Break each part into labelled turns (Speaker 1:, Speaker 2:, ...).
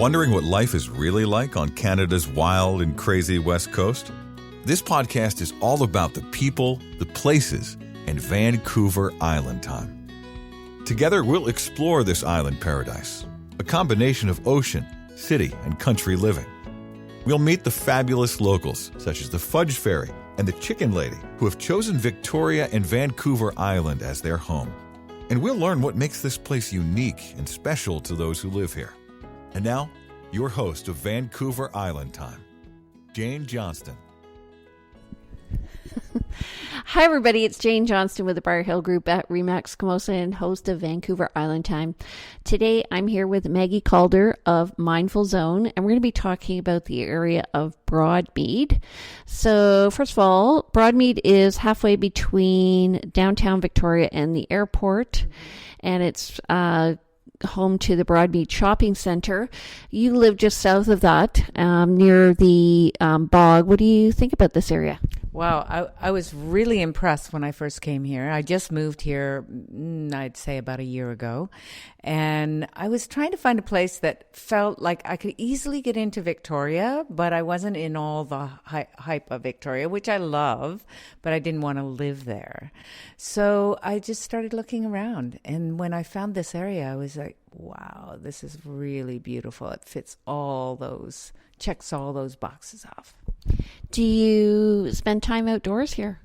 Speaker 1: Wondering what life is really like on Canada's wild and crazy West Coast? This podcast is all about the people, the places, and Vancouver Island time. Together, we'll explore this island paradise, a combination of ocean, city, and country living. We'll meet the fabulous locals, such as the Fudge Fairy and the Chicken Lady, who have chosen Victoria and Vancouver Island as their home. And we'll learn what makes this place unique and special to those who live here. And now, your host of Vancouver Island Time, Jane Johnston.
Speaker 2: Hi, everybody. It's Jane Johnston with the Briar Hill Group at Remax Camosa and host of Vancouver Island Time. Today, I'm here with Maggie Calder of Mindful Zone, and we're going to be talking about the area of Broadmead. So, first of all, Broadmead is halfway between downtown Victoria and the airport, and it's home to the Broadmead Shopping Centre. You live just south of that, near the bog. What do you think about this area?
Speaker 3: Wow, I was really impressed when I first came here. I just moved here, I'd say about a year ago. And I was trying to find a place that felt like I could easily get into Victoria, but I wasn't in all the hype of Victoria, which I love, but I didn't want to live there. So I just started looking around. And when I found this area, I was like, wow, this is really beautiful. It checks all those boxes off.
Speaker 2: Do you spend time outdoors here?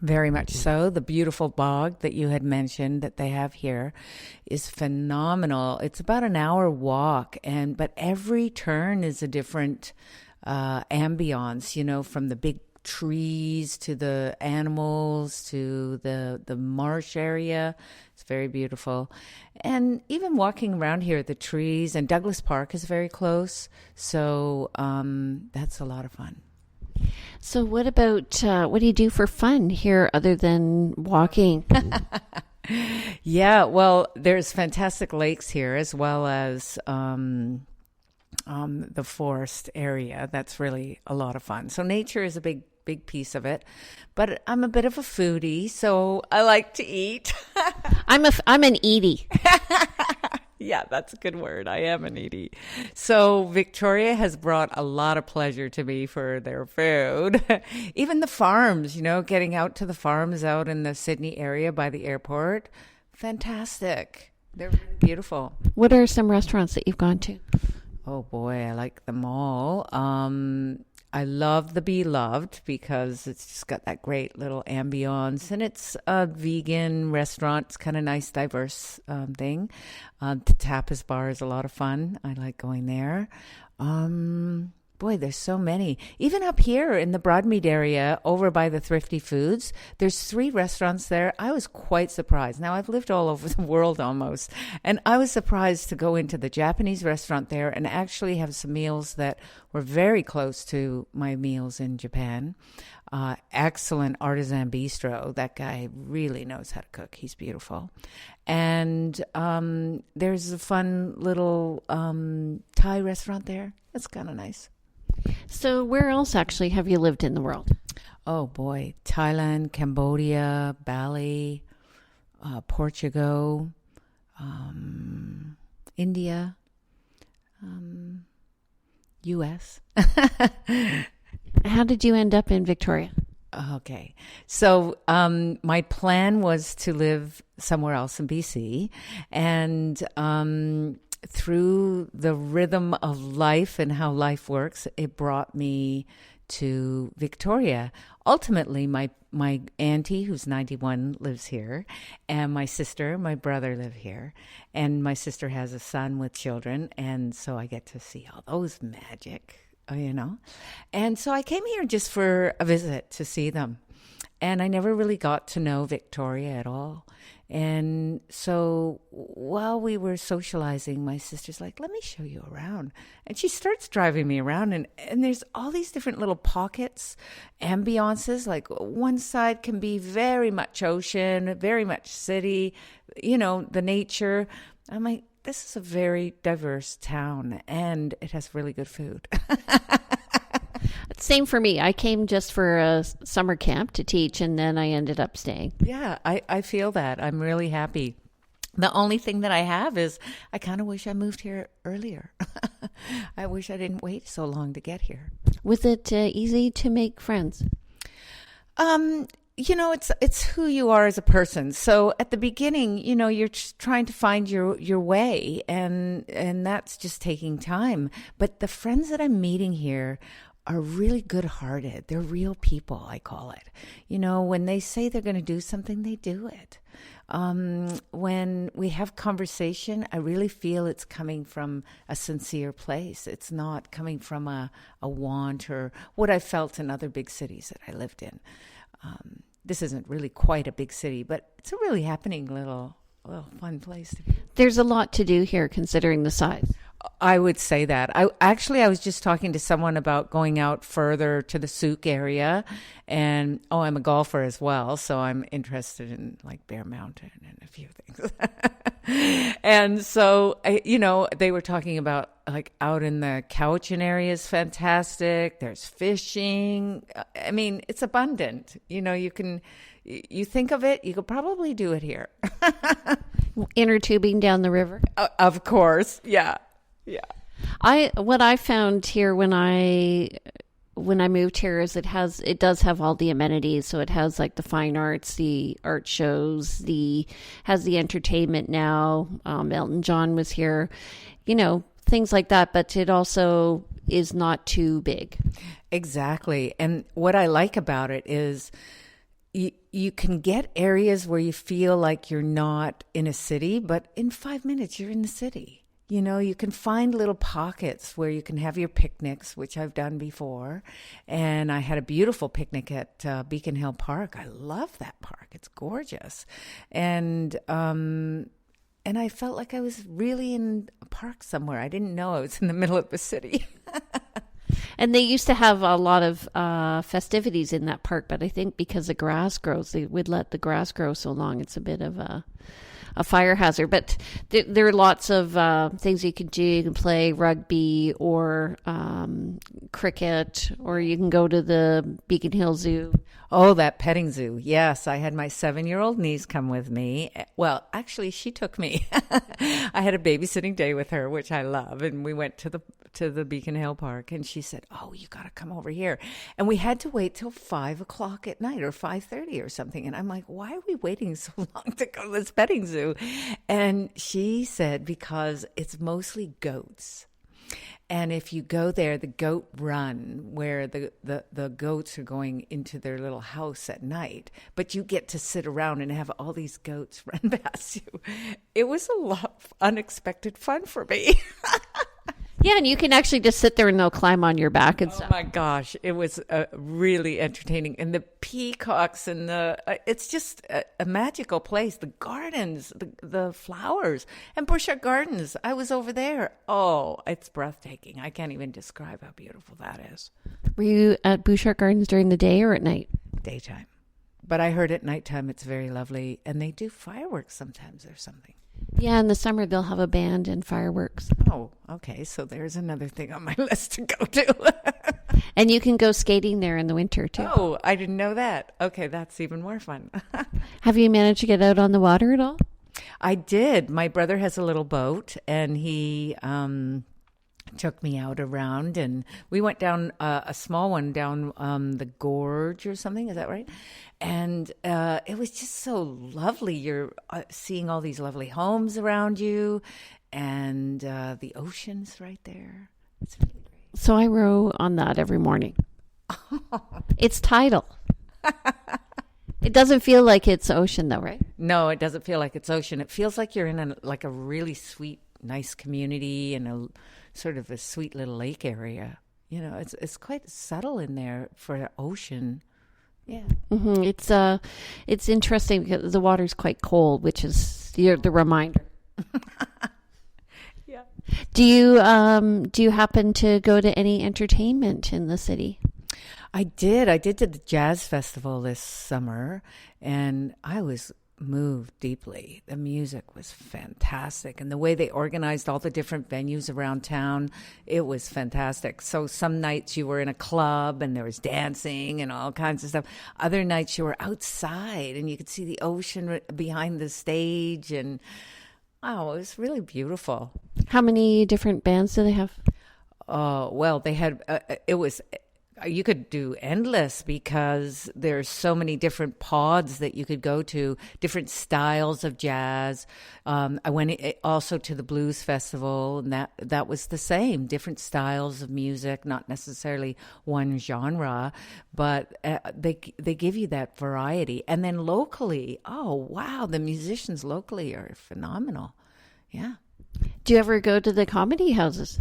Speaker 3: Very much so. The beautiful bog that you had mentioned that they have here is phenomenal. It's about an hour walk, but every turn is a different ambiance, from the big trees to the animals to the marsh area. It's very beautiful. And even walking around here, the trees, and Douglas Park is very close. So that's a lot of fun.
Speaker 2: So what about, what do you do for fun here other than walking?
Speaker 3: Yeah, well, there's fantastic lakes here as well as the forest area. That's really a lot of fun. So nature is a big piece of it. But I'm a bit of a foodie, so I like to eat.
Speaker 2: I'm an eatie.
Speaker 3: Yeah, that's a good word. I am an eatie. So Victoria has brought a lot of pleasure to me for their food. Even the farms, getting out to the farms out in the Sydney area by the airport. Fantastic. They're really beautiful.
Speaker 2: What are some restaurants that you've gone to?
Speaker 3: Oh boy, I like them all. I love the Beloved because it's just got that great little ambiance, and it's a vegan restaurant. It's kind of nice, diverse thing. The tapas bar is a lot of fun. I like going there. Boy, there's so many. Even up here in the Broadmead area, over by the Thrifty Foods, there's 3 restaurants there. I was quite surprised. Now, I've lived all over the world almost, and I was surprised to go into the Japanese restaurant there and actually have some meals that were very close to my meals in Japan. Excellent artisan bistro. That guy really knows how to cook. He's beautiful. And there's a fun little Thai restaurant there. It's kind of nice.
Speaker 2: So where else actually have you lived in the world?
Speaker 3: Oh boy, Thailand, Cambodia, Bali, Portugal, India, US.
Speaker 2: How did you end up in Victoria?
Speaker 3: Okay. So my plan was to live somewhere else in BC, and through the rhythm of life and how life works, it brought me to Victoria. Ultimately, my auntie, who's 91, lives here, and my sister, my brother live here, and my sister has a son with children, and so I get to see all those magic, And so I came here just for a visit to see them, and I never really got to know Victoria at all. And so while we were socializing, my sister's like, let me show you around. And she starts driving me around, and there's all these different little pockets, ambiances. Like one side can be very much ocean, very much city, the nature. I'm like, this is a very diverse town, and it has really good food.
Speaker 2: Same for me. I came just for a summer camp to teach, and then I ended up staying.
Speaker 3: Yeah, I feel that. I'm really happy. The only thing that I have is I kind of wish I moved here earlier. I wish I didn't wait so long to get here.
Speaker 2: Was it easy to make friends?
Speaker 3: It's who you are as a person. So at the beginning, you're just trying to find your way, and that's just taking time. But the friends that I'm meeting here are really good-hearted. They're real people, I call it. When they say they're going to do something, they do it. When we have conversation, I really feel it's coming from a sincere place. It's not coming from a want or what I felt in other big cities that I lived in. This isn't really quite a big city, but it's a really happening little fun place to be.
Speaker 2: There's a lot to do here considering the size.
Speaker 3: I would say that. I was just talking to someone about going out further to the Souk area, and I'm a golfer as well, so I'm interested in like Bear Mountain and a few things. And so, they were talking about like out in the Cowichan area is fantastic. There's fishing. I mean, it's abundant. You think of it, you could probably do it here.
Speaker 2: Inner tubing down the river.
Speaker 3: Of course, yeah. Yeah.
Speaker 2: What I found here when I moved here is it does have all the amenities. So it has like the fine arts, the art shows, has the entertainment now. Elton John was here, things like that. But it also is not too big.
Speaker 3: Exactly. And what I like about it is you can get areas where you feel like you're not in a city, but in 5 minutes you're in the city. You can find little pockets where you can have your picnics, which I've done before. And I had a beautiful picnic at Beacon Hill Park. I love that park. It's gorgeous. And I felt like I was really in a park somewhere. I didn't know I was in the middle of the city.
Speaker 2: And they used to have a lot of festivities in that park, but I think because the grass grows, they would let the grass grow so long. It's a bit of a fire hazard, but there are lots of things you can do. You can play rugby or cricket, or you can go to the Beacon Hill Zoo.
Speaker 3: Oh, that petting zoo. Yes, I had my 7-year-old niece come with me. Well, actually, she took me. I had a babysitting day with her, which I love, and we went to the Beacon Hill Park, and she said, "Oh, you got to come over here." And we had to wait till 5:00 at night or 5:30 or something. And I'm like, "Why are we waiting so long to go to this petting zoo?" And she said, because it's mostly goats. And if you go there, the goat run, where the goats are going into their little house at night, but you get to sit around and have all these goats run past you. It was a lot of unexpected fun for me.
Speaker 2: Yeah, and you can actually just sit there and they'll climb on your back and stuff.
Speaker 3: Oh my gosh, it was really entertaining. And the peacocks and it's just a magical place. The gardens, the flowers, and Bushart Gardens. I was over there. Oh, it's breathtaking. I can't even describe how beautiful that is.
Speaker 2: Were you at Bushart Gardens during the day or at night?
Speaker 3: Daytime. But I heard at nighttime it's very lovely. And they do fireworks sometimes or something.
Speaker 2: Yeah, in the summer they'll have a band and fireworks.
Speaker 3: Oh, okay. So there's another thing on my list to go to.
Speaker 2: And you can go skating there in the winter too.
Speaker 3: Oh, I didn't know that. Okay, that's even more fun.
Speaker 2: Have you managed to get out on the water at all?
Speaker 3: I did. My brother has a little boat, and he took me out around, and we went down a small one down the gorge or something. Is that right? And it was just so lovely. You're seeing all these lovely homes around you, and the ocean's right there. It's really great.
Speaker 2: So I row on that every morning. It's tidal. It doesn't feel like it's ocean though, right?
Speaker 3: No, it doesn't feel like it's ocean. It feels like you're in a really sweet, nice community and a sort of a sweet little lake area. It's quite subtle in there for the ocean. Yeah.
Speaker 2: Mm-hmm. It's interesting because the water's quite cold, which is the reminder.
Speaker 3: Yeah.
Speaker 2: Do you happen to go to any entertainment in the city?
Speaker 3: I did. I did to the jazz festival this summer, and I was moved deeply. The music was fantastic, and the way they organized all the different venues around town, it was fantastic. So some nights you were in a club and there was dancing and all kinds of stuff. Other nights you were outside and you could see the ocean behind the stage, and it was really beautiful.
Speaker 2: How many different bands do they have?
Speaker 3: Oh, well, they had, it was, you could do endless because there's so many different pods that you could go to, different styles of jazz. I went also to the Blues Festival, and that was the same, different styles of music, not necessarily one genre, but they give you that variety. And then locally, oh, wow, the musicians locally are phenomenal. Yeah.
Speaker 2: Do you ever go to the comedy houses?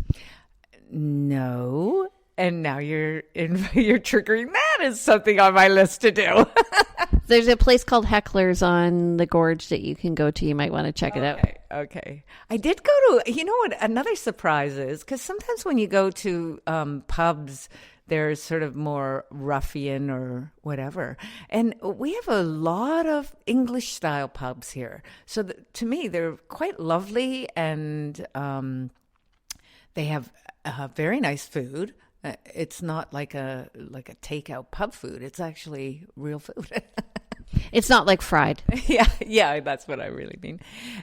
Speaker 3: No. And now you're triggering that as something on my list to do.
Speaker 2: There's a place called Heckler's on the Gorge that you can go to. You might want to check it out.
Speaker 3: Okay. I did go to, you know what, another surprise is, because sometimes when you go to pubs, there's sort of more ruffian or whatever. And we have a lot of English-style pubs here. So to me, they're quite lovely, and they have very nice food. It's not like a takeout pub food. It's actually real food.
Speaker 2: It's not like fried.
Speaker 3: Yeah, that's what I really mean.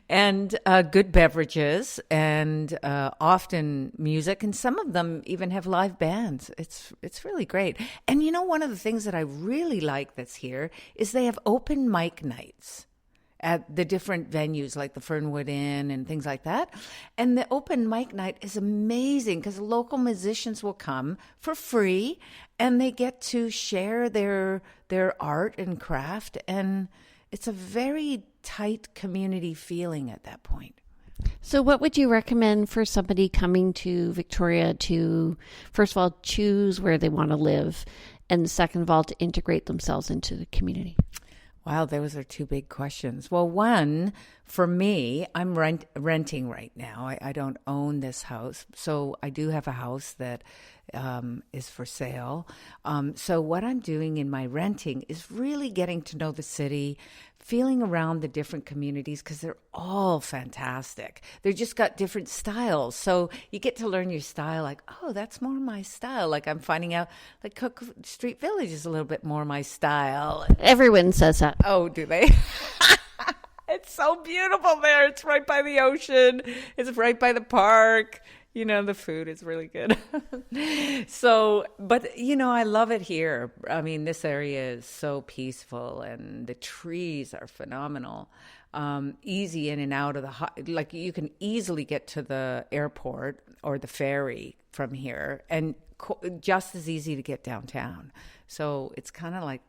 Speaker 3: And good beverages, and often music, and some of them even have live bands. It's really great. And you know, one of the things that I really like that's here is they have open mic nights at the different venues like the Fernwood Inn and things like that. And the open mic night is amazing because local musicians will come for free, and they get to share their art and craft. And it's a very tight community feeling at that point.
Speaker 2: So what would you recommend for somebody coming to Victoria to, first of all, choose where they want to live, and second of all, to integrate themselves into the community?
Speaker 3: Wow, those are two big questions. Well, one, for me, I'm renting right now. I don't own this house. So I do have a house that is for sale. So what I'm doing in my renting is really getting to know the city, feeling around the different communities, because they're all fantastic. They've just got different styles. So you get to learn your style, like, oh, that's more my style. Like I'm finding out, like Cook Street Village is a little bit more my style.
Speaker 2: Everyone says that.
Speaker 3: Oh, do they? It's so beautiful there. It's right by the ocean. It's right by the park. You know, the food is really good. So, but, you know, I love it here. I mean, this area is so peaceful, and the trees are phenomenal. Easy in and out of the, like you can easily get to the airport or the ferry from here, and just as easy to get downtown. So it's kind of like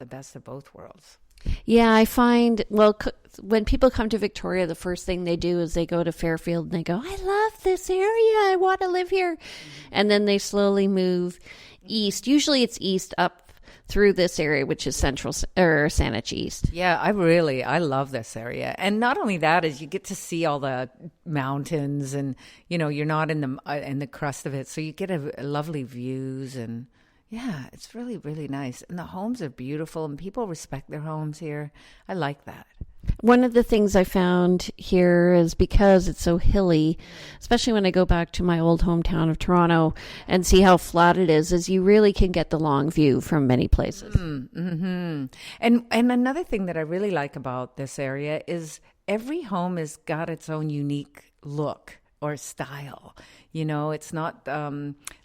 Speaker 3: the best of both worlds.
Speaker 2: Yeah, I find, well, when people come to Victoria, the first thing they do is they go to Fairfield and they go, I love this area. I want to live here. And then they slowly move east. Usually it's east up through this area, which is central or Saanich East.
Speaker 3: Yeah, I love this area. And not only that, is you get to see all the mountains, and, you know, you're not in the crust of it. So you get a lovely views, and yeah, it's really, really nice. And the homes are beautiful, and people respect their homes here. I like that.
Speaker 2: One of the things I found here is because it's so hilly, especially when I go back to my old hometown of Toronto and see how flat it is you really can get the long view from many places.
Speaker 3: Mm-hmm. And another thing that I really like about this area is every home has got its own unique look or style. You know, it's not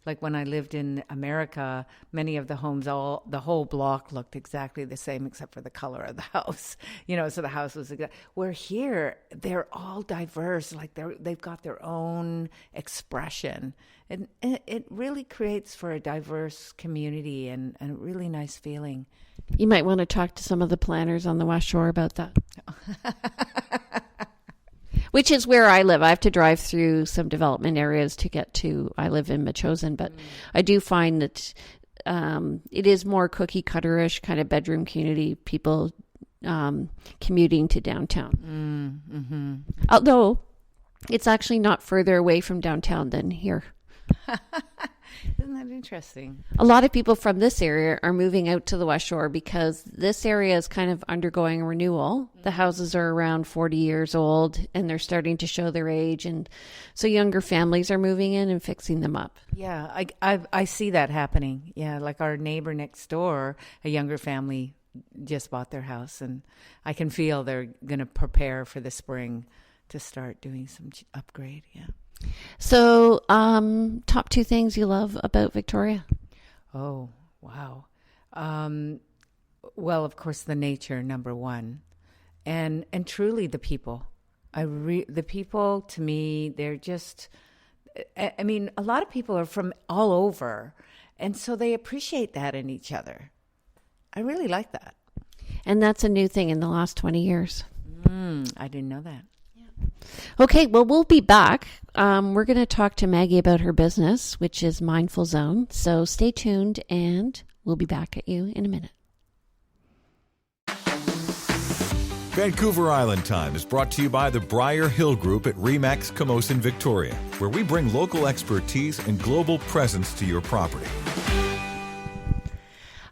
Speaker 3: like when I lived in America, many of the homes, the whole block looked exactly the same except for the color of the house. You know, so the house was where here they're all diverse, like they've got their own expression, and it really creates for a diverse community and a really nice feeling.
Speaker 2: You might want to talk to some of the planners on the West Shore about that. Which is where I live. I have to drive through some development areas to get to, I live in Metchosin, but I do find that it is more cookie cutter-ish kind of bedroom community, people commuting to downtown.
Speaker 3: Mm-hmm.
Speaker 2: Although it's actually not further away from downtown than here.
Speaker 3: Isn't that interesting?
Speaker 2: A lot of people from this area are moving out to the West Shore because this area is kind of undergoing renewal. The houses are around 40 years old and they're starting to show their age. And so younger families are moving in and fixing them up.
Speaker 3: Yeah, I see that happening. Yeah, like our neighbor next door, a younger family just bought their house, and I can feel they're going to prepare for the spring to start doing some upgrade. Yeah.
Speaker 2: So, top two things you love about Victoria?
Speaker 3: Oh, wow. Well, of course, the nature, number one, and truly the people. The people, to me, they're just. I mean, a lot of people are from all over, and so they appreciate that in each other. I really like that.
Speaker 2: And that's a new thing in the last 20 years.
Speaker 3: I didn't know that.
Speaker 2: Okay, well, we'll be back. We're going to talk to Maggie about her business, which is Mindful Zone. So stay tuned, and we'll be back at you in a minute.
Speaker 1: Vancouver Island Time is brought to you by the Briar Hill Group at RE/MAX Camosun, Victoria, where we bring local expertise and global presence to your property.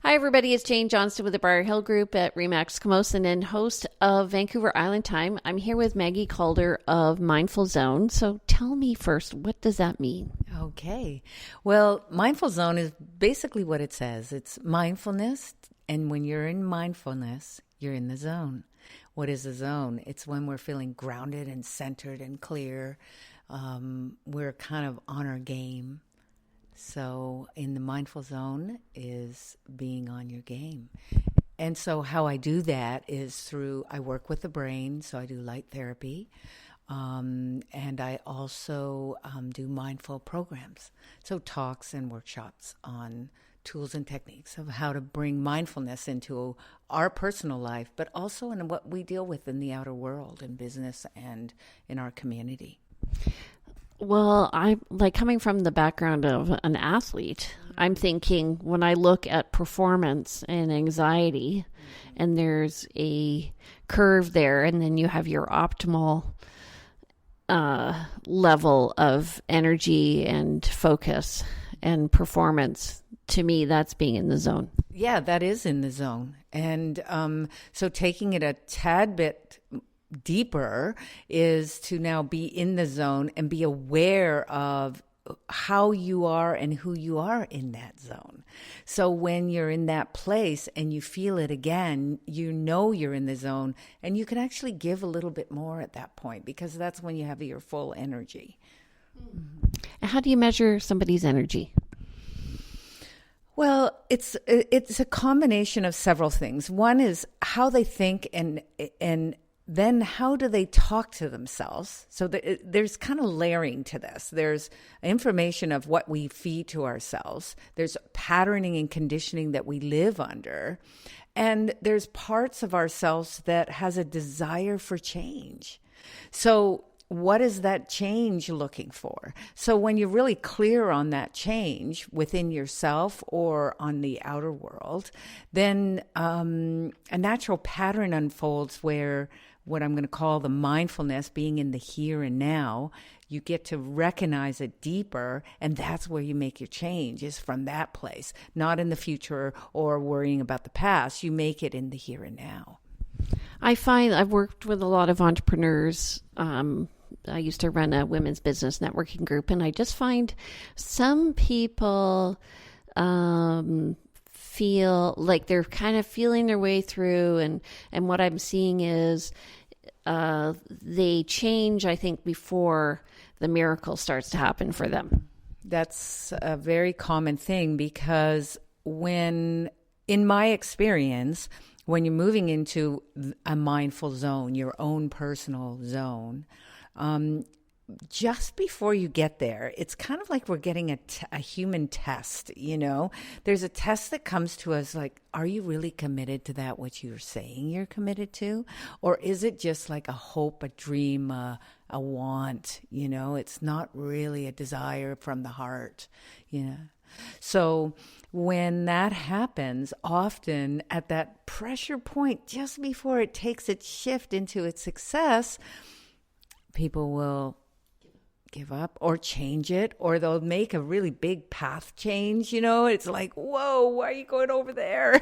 Speaker 2: Hi, everybody. It's Jane Johnston with the Briar Hill Group at RE/MAX Camosun and host of Vancouver Island Time. I'm here with Maggie Calder of Mindful Zone. So tell me first, what does that mean?
Speaker 3: Okay. Well, Mindful Zone is basically what it says. It's mindfulness, and when you're in mindfulness, you're in the zone. What is the zone? It's when we're feeling grounded and centered and clear. We're kind of on our game. So in the mindful zone is being on your game. And so how I do that is I work with the brain, so I do light therapy. And I also do mindful programs, so talks and workshops on tools and techniques of how to bring mindfulness into our personal life, but also in what we deal with in the outer world, in business and in our community.
Speaker 2: Well, I like coming from the background of an athlete. I'm thinking when I look at performance and anxiety, and there's a curve there, and then you have your optimal level of energy and focus and performance. To me, that's being in the zone.
Speaker 3: Yeah, that is in the zone. And so taking it a tad bit deeper is to now be in the zone and be aware of how you are and who you are in that zone. So when you're in that place and you feel it again, you know you're in the zone, and you can actually give a little bit more at that point, because that's when you have your full energy.
Speaker 2: How do you measure somebody's energy?
Speaker 3: Well, it's a combination of several things. One is how they think, and then how do they talk to themselves? So there's kind of layering to this. There's information of what we feed to ourselves. There's patterning and conditioning that we live under. And there's parts of ourselves that has a desire for change. So what is that change looking for? So when you're really clear on that change within yourself or on the outer world, then a natural pattern unfolds where what I'm going to call the mindfulness, being in the here and now, you get to recognize it deeper, and that's where you make your change, is from that place, not in the future or worrying about the past. You make it in the here and now.
Speaker 2: I find I've worked with a lot of entrepreneurs. I used to run a women's business networking group, and I just find some people feel like they're kind of feeling their way through, and what I'm seeing is they change, I think, before the miracle starts to happen for them.
Speaker 3: That's a very common thing, because in my experience, when you're moving into a mindful zone, your own personal zone, just before you get there, it's kind of like we're getting a human test, you know? There's a test that comes to us like, are you really committed to that, what you're saying you're committed to? Or is it just like a hope, a dream, a want, you know? It's not really a desire from the heart, you know? So when that happens, often at that pressure point, just before it takes its shift into its success, people will give up or change it, or they'll make a really big path change. You know, it's like, whoa, why are you going over there?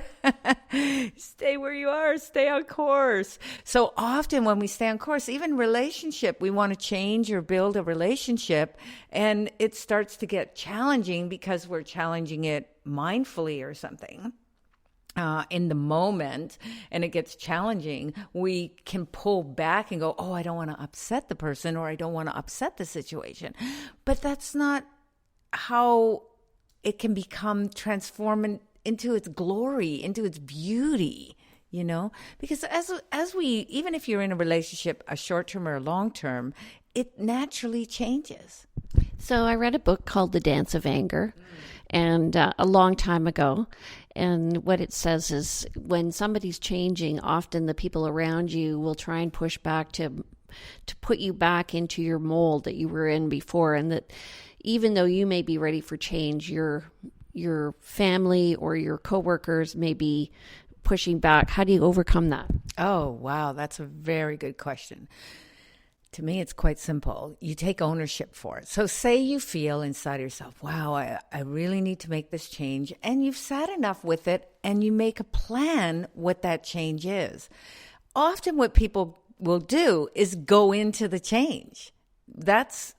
Speaker 3: Stay where you are, stay on course. So often when we stay on course, even relationship, we want to change or build a relationship, and it starts to get challenging because we're challenging it mindfully or something. in the moment and it gets challenging, we can pull back and go, oh, I don't want to upset the person, or I don't want to upset the situation. But that's not how it can become transformed into its glory, into its beauty, because as we, even if you're in a relationship, a short-term or a long-term, it naturally changes.
Speaker 2: So I read a book called The Dance of Anger, and a long time ago. And what it says is when somebody's changing, often the people around you will try and push back to put you back into your mold that you were in before. And that even though you may be ready for change, your family or your coworkers may be pushing back. How do you overcome that?
Speaker 3: Oh, wow. That's a very good question. To me, it's quite simple. You take ownership for it. So say you feel inside yourself, wow, I really need to make this change. And you've sat enough with it and you make a plan what that change is. Often what people will do is go into the change. That's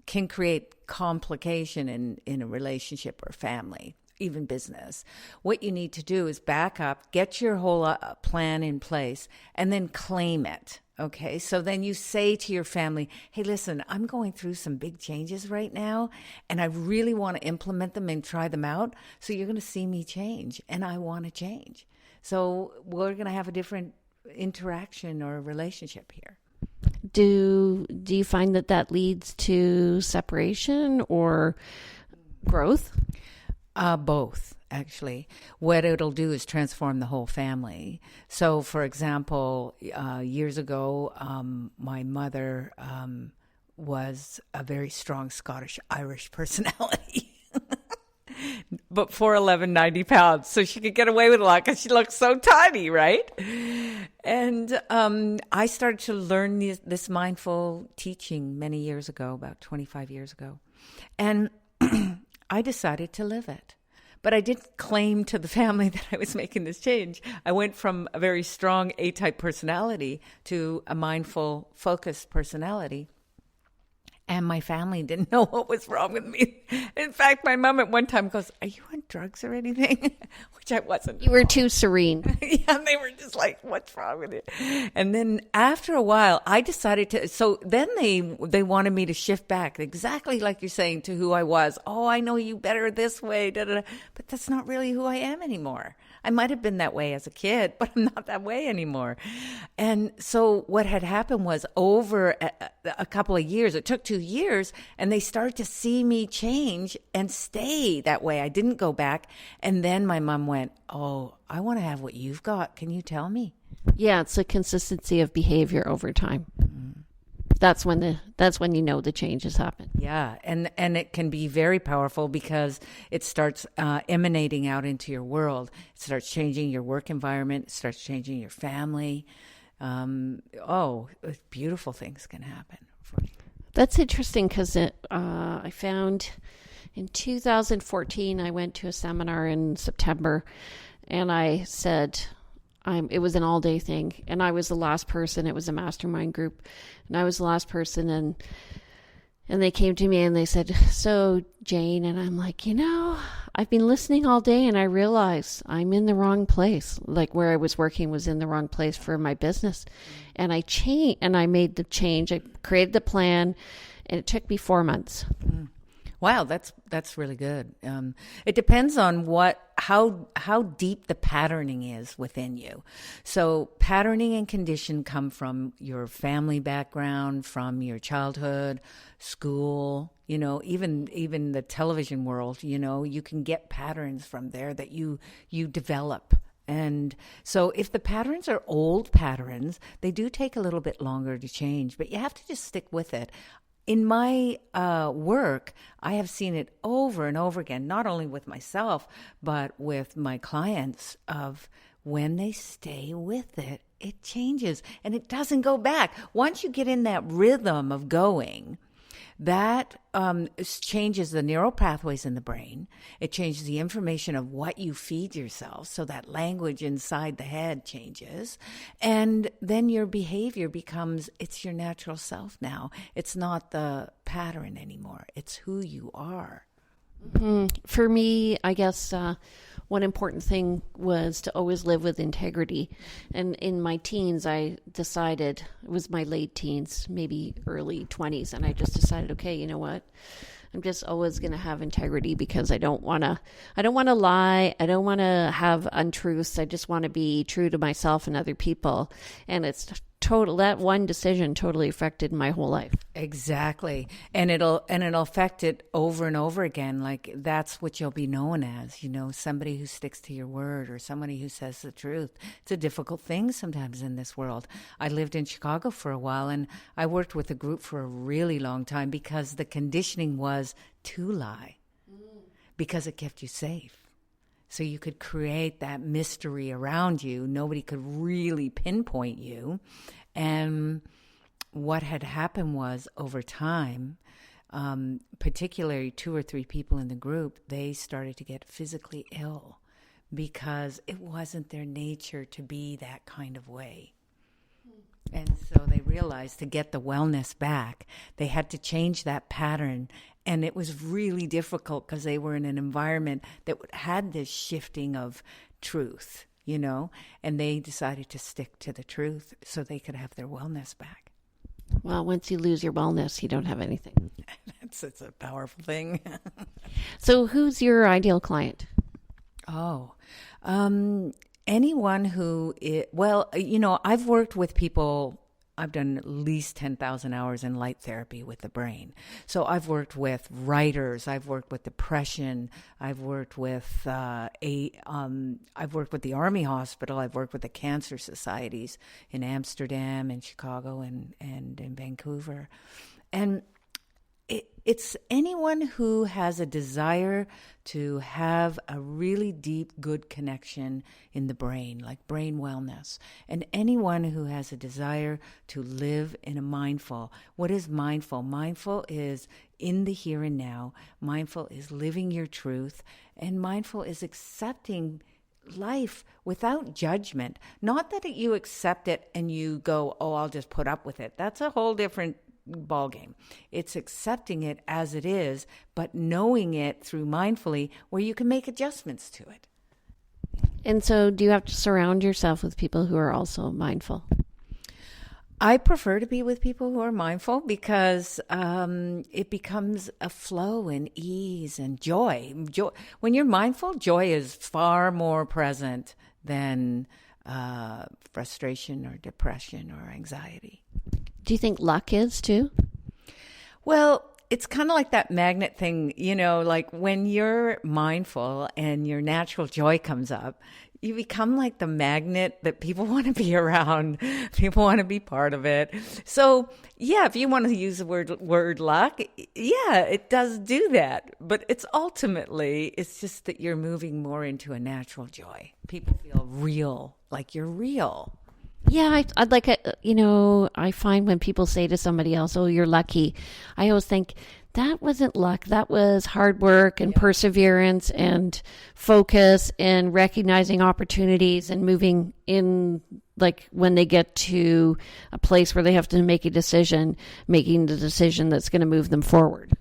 Speaker 3: can create complication in a relationship or family, even business. What you need to do is back up, get your whole plan in place, and then claim it. Okay, so then you say to your family, hey, listen, I'm going through some big changes right now, and I really want to implement them and try them out. So you're going to see me change, and I want to change. So we're going to have a different interaction or relationship here.
Speaker 2: Do you find that leads to separation or growth?
Speaker 3: Both, actually. What it'll do is transform the whole family. So, for example, years ago, my mother was a very strong Scottish-Irish personality. But 4'11", 90 pounds. So she could get away with a lot because she looked so tiny, right? And I started to learn this mindful teaching many years ago, about 25 years ago. And I decided to live it. But I didn't claim to the family that I was making this change. I went from a very strong A-type personality to a mindful, focused personality. And my family didn't know what was wrong with me. In fact, my mom at one time goes, are you on drugs or anything? Which I wasn't.
Speaker 2: You were too serene.
Speaker 3: Yeah, and they were just like, what's wrong with you? And then after a while, I decided to, so then they wanted me to shift back, exactly like you're saying, to who I was. Oh, I know you better this way, da, da, da. But that's not really who I am anymore. I might have been that way as a kid, but I'm not that way anymore. And so what had happened was over a couple of years, it took 2 years, and they started to see me change and stay that way. I didn't go back. And then my mom went, oh, I want to have what you've got. Can you tell me?
Speaker 2: Yeah, it's a consistency of behavior over time. Mm-hmm. That's when you know the change has happened.
Speaker 3: Yeah, and it can be very powerful because it starts emanating out into your world. It starts changing your work environment. It starts changing your family. Beautiful things can happen.
Speaker 2: That's interesting because I found in 2014 I went to a seminar in September, and I said, it was an all-day thing, and I was the last person. It was a mastermind group, and I was the last person, and they came to me and they said, so Jane, and I'm like, I've been listening all day, and I realize I'm in the wrong place. Like where I was working was in the wrong place for my business, and I made the change. I created the plan, and it took me 4 months.
Speaker 3: Wow, that's really good. It depends on how deep the patterning is within you. So patterning and condition come from your family background, from your childhood, school, even the television world, you can get patterns from there that you develop. And so if the patterns are old patterns, they do take a little bit longer to change, but you have to just stick with it. In my work, I have seen it over and over again, not only with myself, but with my clients, of when they stay with it, it changes and it doesn't go back. Once you get in that rhythm of going, that changes the neural pathways in the brain. It changes the information of what you feed yourself, so that language inside the head changes. And then your behavior becomes, it's your natural self now. It's not the pattern anymore. It's who you are.
Speaker 2: For me, I guess one important thing was to always live with integrity. And in my teens, I decided, it was my late teens, maybe early 20s, and I just decided, okay, you know what? I'm just always going to have integrity because I don't want to lie. I don't want to have untruths. I just want to be true to myself and other people. And it's total, that one decision totally affected my whole life.
Speaker 3: Exactly. And it'll affect it over and over again. Like that's what you'll be known as, somebody who sticks to your word or somebody who says the truth. It's a difficult thing sometimes in this world. I lived in Chicago for a while and I worked with a group for a really long time because the conditioning was to lie because it kept you safe. So you could create that mystery around you. Nobody could really pinpoint you. And what had happened was over time, particularly 2 or 3 people in the group, they started to get physically ill because it wasn't their nature to be that kind of way. And so they realized to get the wellness back, they had to change that pattern. And it was really difficult because they were in an environment that had this shifting of truth, and they decided to stick to the truth so they could have their wellness back.
Speaker 2: Well, once you lose your wellness, you don't have anything.
Speaker 3: It's a powerful thing.
Speaker 2: So who's your ideal client?
Speaker 3: Anyone who I've worked with people. I've done at least 10,000 hours in light therapy with the brain. So I've worked with writers. I've worked with depression. I've worked with I've worked with the Army Hospital. I've worked with the cancer societies in Amsterdam and Chicago and in Vancouver. And it's anyone who has a desire to have a really deep, good connection in the brain, like brain wellness. And anyone who has a desire to live in a mindful. What is mindful? Mindful is in the here and now. Mindful is living your truth. And mindful is accepting life without judgment. Not that you accept it and you go, oh, I'll just put up with it. That's a whole different ball game. It's accepting it as it is, but knowing it through mindfully where you can make adjustments to it.
Speaker 2: And so do you have to surround yourself with people who are also mindful?
Speaker 3: I prefer to be with people who are mindful because it becomes a flow and ease and joy. When you're mindful, joy is far more present than frustration or depression or anxiety.
Speaker 2: Do you think luck is too?
Speaker 3: Well, it's kind of like that magnet thing, like when you're mindful and your natural joy comes up, you become like the magnet that people want to be around. People want to be part of it. So, yeah, if you want to use the word luck, yeah, it does do that. But it's just that you're moving more into a natural joy. People feel real, like you're real.
Speaker 2: Yeah, I'd like I find when people say to somebody else, oh, you're lucky, I always think that wasn't luck. That was hard work and perseverance and focus and recognizing opportunities and moving in, like when they get to a place where they have to make a decision, making the decision that's going to move them forward.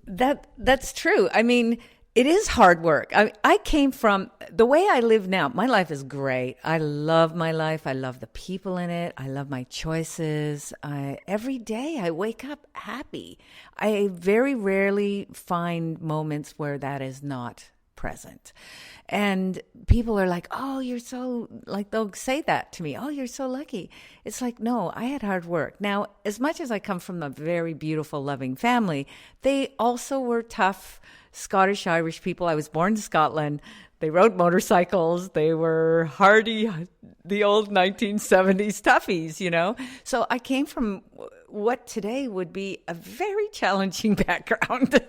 Speaker 3: That's true. I mean, it is hard work. I came from the way I live now. My life is great. I love my life. I love the people in it. I love my choices. Every day I wake up happy. I very rarely find moments where that is not present. And people are like, oh, you're so, like, they'll say that to me. Oh, you're so lucky. It's like, no, I had hard work. Now, as much as I come from a very beautiful, loving family, they also were tough Scottish Irish people. I was born in Scotland. They rode motorcycles. They were hardy, the old 1970s toughies, So I came from what today would be a very challenging background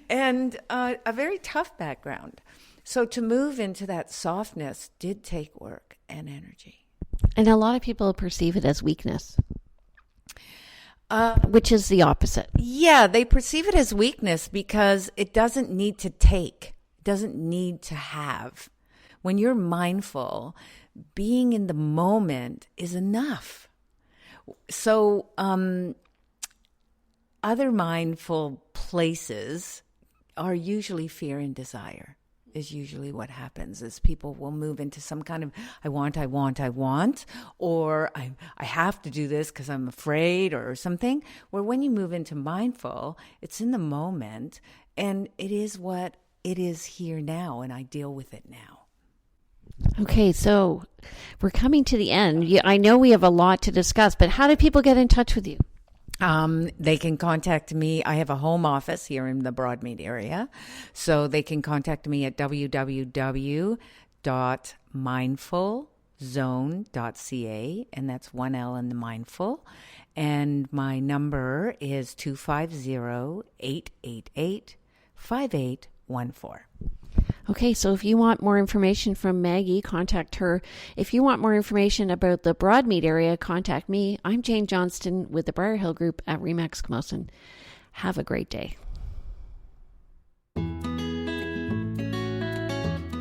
Speaker 3: and a very tough background. So to move into that softness did take work and energy.
Speaker 2: And a lot of people perceive it as weakness. Which is the opposite.
Speaker 3: Yeah, they perceive it as weakness because it doesn't need to take, it doesn't need to have. When you're mindful, being in the moment is enough. So other mindful places are usually fear and desire. Is usually what happens is people will move into some kind of I want, or I have to do this because I'm afraid or something. Where when you move into mindful, it's in the moment and it is what it is here now, and I deal with it now.
Speaker 2: Okay, so we're coming to the end. I know we have a lot to discuss, but how do people get in touch with you?
Speaker 3: They can contact me. I have a home office here in the Broadmead area. So they can contact me at www.mindfulzone.ca, and that's one L in the mindful. And my number is 250-888-5814.
Speaker 2: Okay, so if you want more information from Maggie, contact her. If you want more information about the Broadmead area, contact me. I'm Jane Johnston with the Briar Hill Group at RE/MAX Camosun. Have a great day.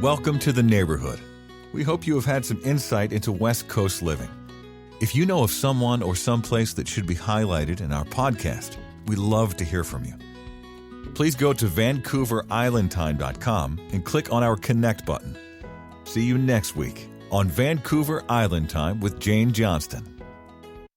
Speaker 1: Welcome to the neighborhood. We hope you have had some insight into West Coast living. If you know of someone or someplace that should be highlighted in our podcast, we'd love to hear from you. Please go to VancouverIslandTime.com and click on our Connect button. See you next week on Vancouver Island Time with Jane Johnston.